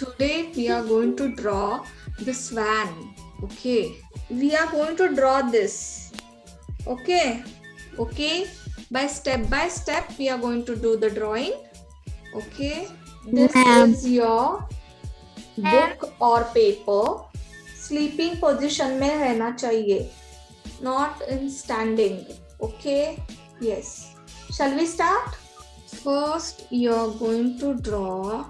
Today we are going to draw the swan. Okay, we are going to draw this. Okay, by step we are going to do the drawing. Okay, this is your book or paper. Sleeping position में रहना चाहिए, not in standing. Okay, yes. Shall we start? First you are going to draw.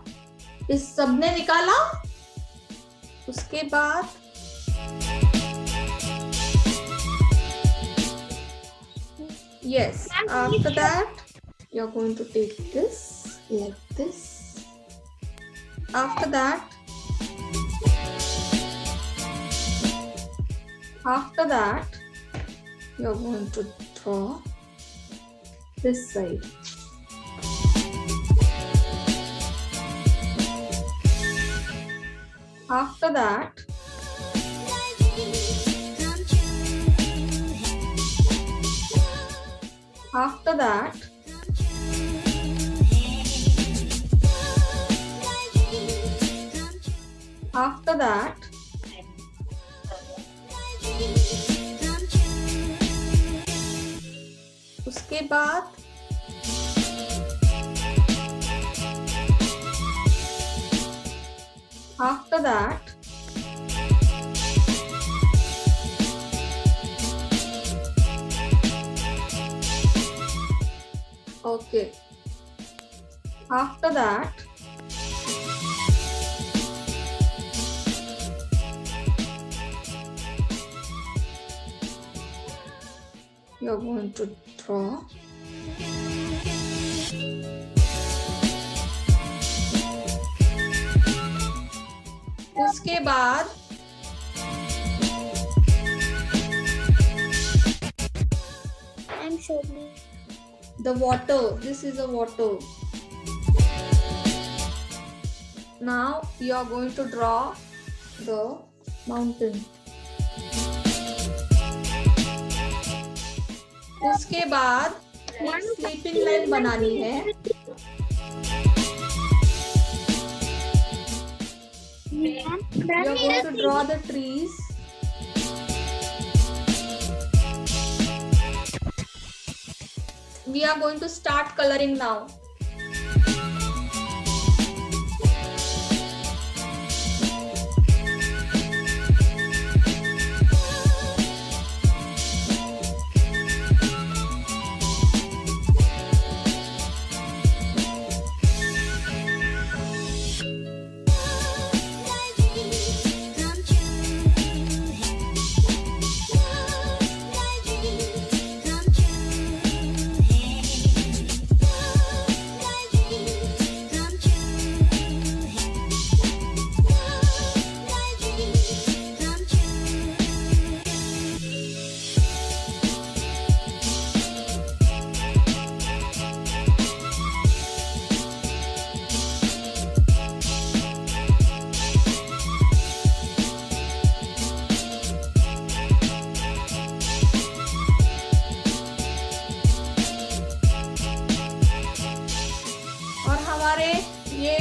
इस सबने निकाला, उसके बाद yes, after that you're going to take this like this. After that you're going to draw this side. After that उसके बाद after that okay, after that you're going to draw उसके बाद I'm showing the water. This is a water. Now you are going to draw the mountain. उसके बाद एक sleeping line बनानी है. You are going to draw the trees. We are going to start coloring now. हमारे ये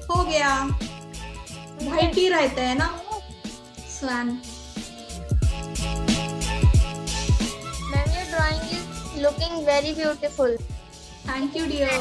हो गया. White ही रहते हैं ना स्वान. Ma'am, your drawing is looking very beautiful. Thank you dear.